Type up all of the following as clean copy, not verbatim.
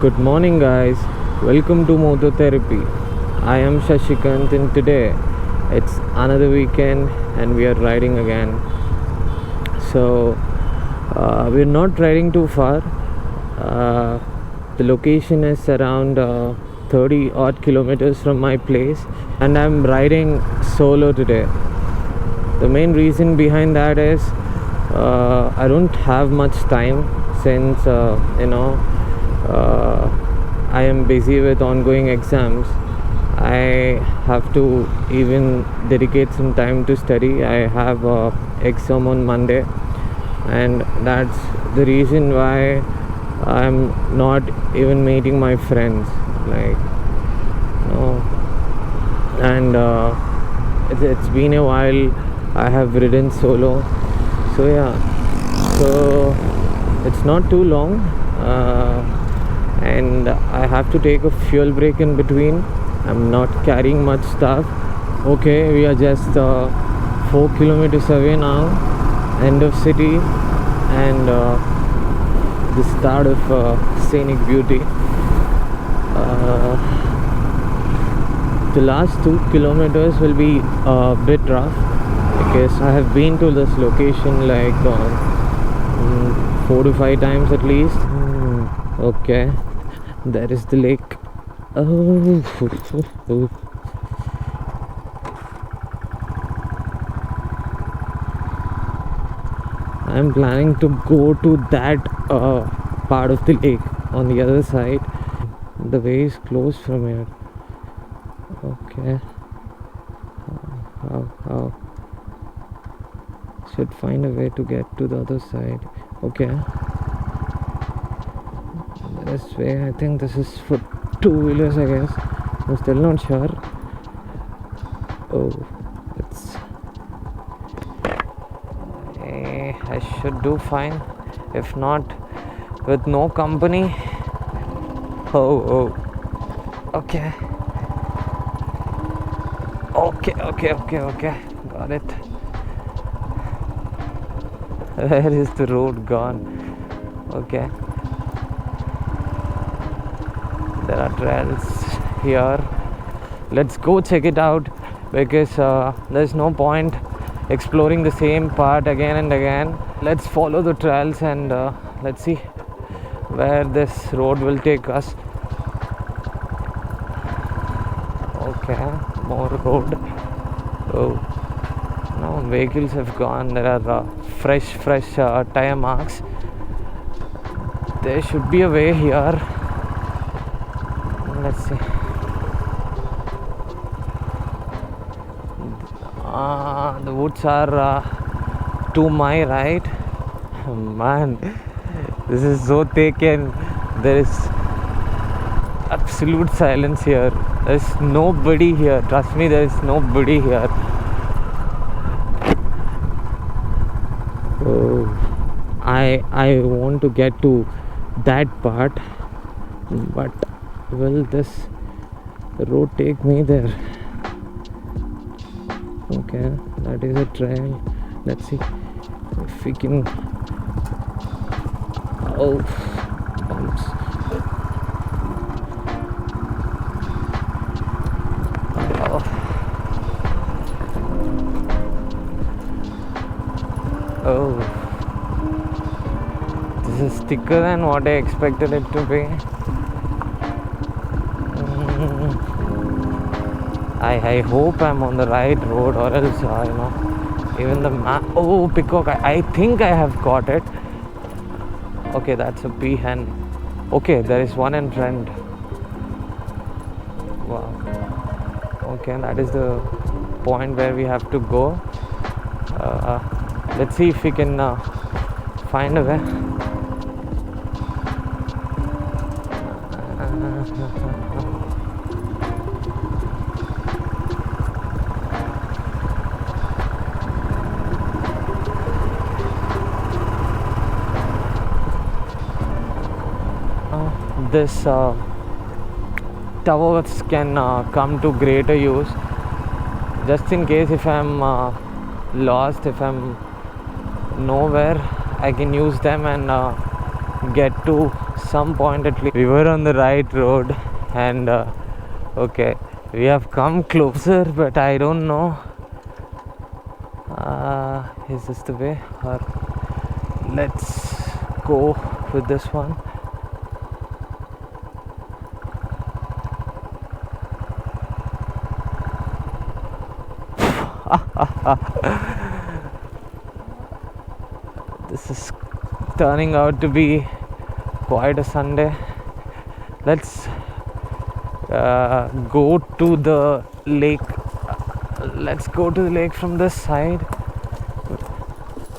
Good morning, guys. Welcome to Moto Therapy. I am Shashikant, and today it's another weekend and we are riding again. So, we're not riding too far. Uh, the location is around 30 odd kilometers from my place, and I'm riding solo today. The main reason behind that is I don't have much time since I am busy with ongoing exams. I have to even dedicate some time to study. I have a exam on Monday, and that's the reason why I'm not even meeting my friends. Like, and it's been a while I have ridden solo. So yeah, so it's not too long, and I have to take a fuel break in between. I'm not carrying much stuff. Okay, we are just 4 kilometers away now, end of city, and the start of scenic beauty. The last 2 kilometers will be a bit rough because I have been to this location like 4 to 5 times at least. Okay, there is the lake. Oh. I'm planning to go to that part of the lake on the other side. The way is closed from here. Okay. How? Should find a way to get to the other side. Okay. This way, I think this is for two-wheelers, I guess. I'm still not sure. Oh, it's... I should do fine. If not, with no company. Oh. Okay. Okay. Got it. Where is the road gone? Okay. There are trails here. Let's go check it out because there's no point exploring the same part again and again. Let's follow the trails and let's see where this road will take us. Okay, more road. Oh, no, vehicles have gone. There are fresh tire marks. There should be a way here. Let's see. The woods are to my right. Man, this is so thick and there is absolute silence here. There's nobody here. Trust me, there is nobody here. Oh, I want to get to that part, but will this road take me there? Okay, that is a trail. Let's see if we can. Oh, bumps. Oh, this is thicker than what I expected it to be. I hope I'm on the right road, or else even the map. Oh, peacock! I think I have got it. Okay, that's a peahen. Okay, there is one in front. Wow. Okay, that is the point where we have to go. Let's see if we can find a way. This towers can come to greater use just in case if I'm lost, if I'm nowhere, I can use them and get to some point at least. We were on the right road, and okay, we have come closer, but I don't know. Is this the way, or let's go with this one? This is turning out to be quite a Sunday. Let's go to the lake. Let's go to the lake from this side.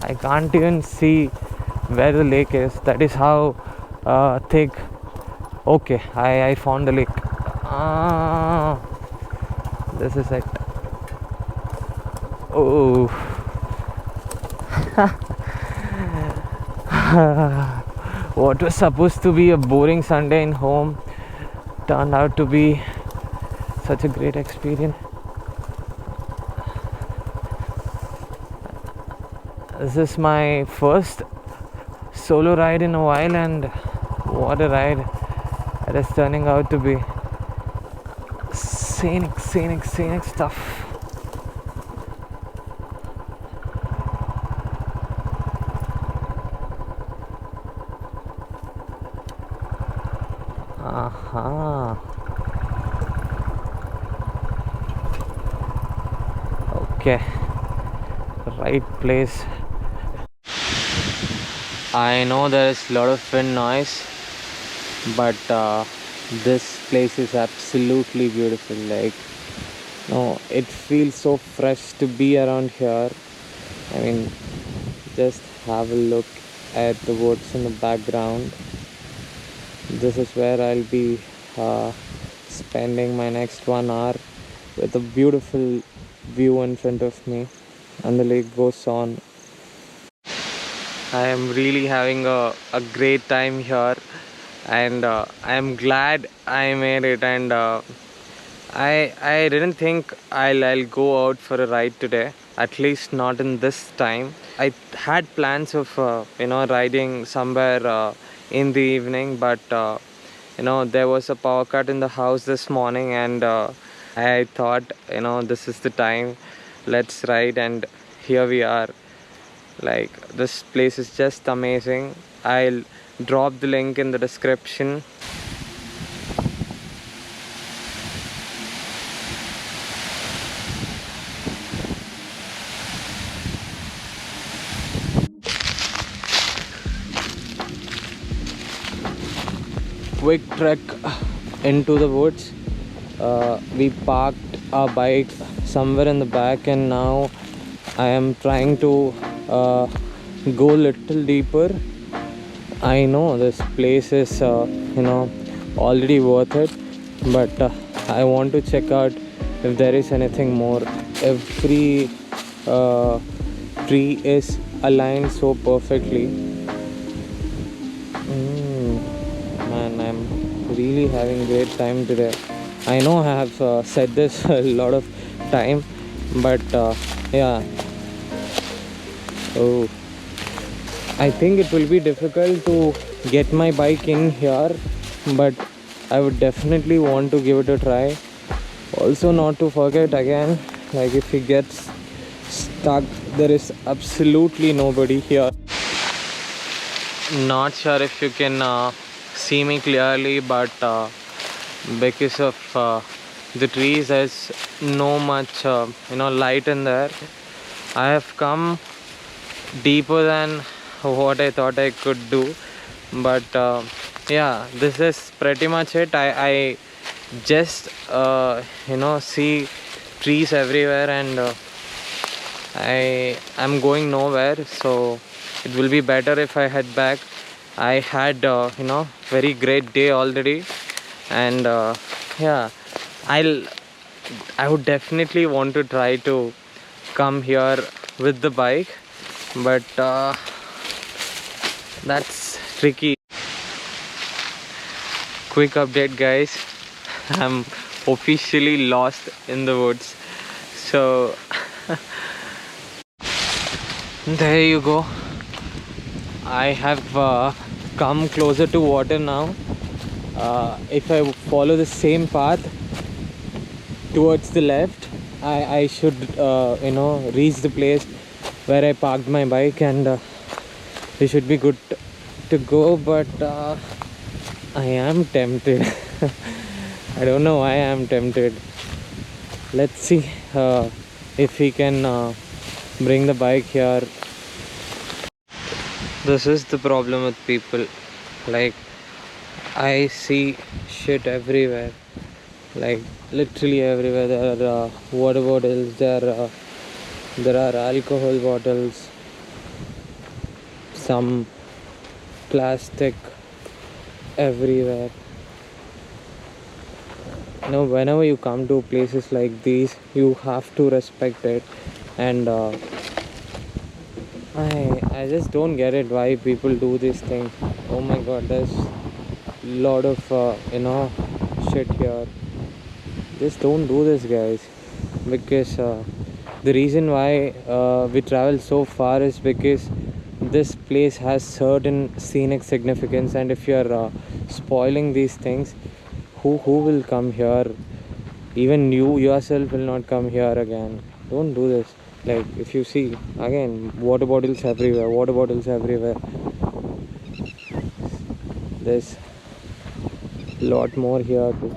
I can't even see where the lake is. That is how thick. Okay, I found the lake. This is it. Oh. What was supposed to be a boring Sunday in home turned out to be such a great experience. This is my first solo ride in a while, and what a ride it is turning out to be. Scenic stuff. Okay, right place. I know there is a lot of wind noise, but this place is absolutely beautiful. Like, no, it feels so fresh to be around here. I mean, just have a look at the woods in the background. This is where I'll be spending my next 1 hour, with a beautiful view in front of me, and the lake goes on. I am really having a great time here, and I am glad I made it. And I didn't think I'll go out for a ride today, at least not in this time. I had plans of riding somewhere in the evening, but there was a power cut in the house this morning, and I thought, this is the time, let's ride. And here we are. Like, this place is just amazing. I'll drop the link in the description. Quick trek into the woods. We parked our bike somewhere in the back, and now I am trying to go little deeper. I know this place is already worth it, but I want to check out if there is anything more. Every tree is aligned so perfectly. Man, I'm really having a great time today. I know I have said this a lot of time, but yeah. Oh, I think it will be difficult to get my bike in here, but I would definitely want to give it a try. Also, not to forget again, like, if it gets stuck, there is absolutely nobody here. Not sure if you can see me clearly, but because of the trees, there's no much light in there. I have come deeper than what I thought I could do, but yeah, this is pretty much it. I just see trees everywhere, and I am going nowhere, so it will be better if I head back. I had very great day already, and yeah, I would definitely want to try to come here with the bike, but that's tricky. Quick update, guys. I'm officially lost in the woods, so there you go. I have come closer to water now. If I follow the same path towards the left, I should reach the place where I parked my bike, and we should be good to go. But I am tempted. I don't know why I am tempted. Let's see if we can bring the bike here. This is the problem with people. Like, I see shit everywhere. Like, literally everywhere. There are water bottles, there are alcohol bottles, some plastic everywhere. Now, whenever you come to places like these, you have to respect it. And I just don't get it why people do this thing. Oh my god, there's a lot of shit here. Just don't do this, guys, because the reason why we travel so far is because this place has certain scenic significance, and if you're spoiling these things, who will come here? Even you yourself will not come here again. Don't do this. Like, if you see again, water bottles everywhere. There's a lot more here too.